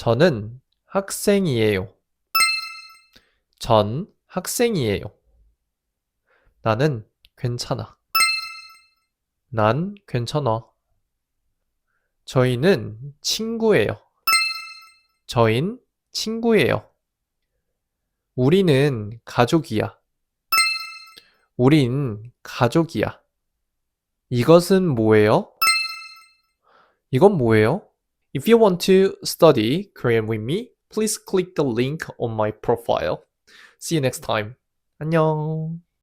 저는 학생이에요. 전 학생이에요. 나는 괜찮아. 난 괜찮아. 저희는 친구예요. 저흰 친구예요. 우리는 가족이야. 우린 가족이야. 이것은 뭐예요? 이건 뭐예요? If you want to study Korean with me, please click the link on my profile. See you next time. 안녕.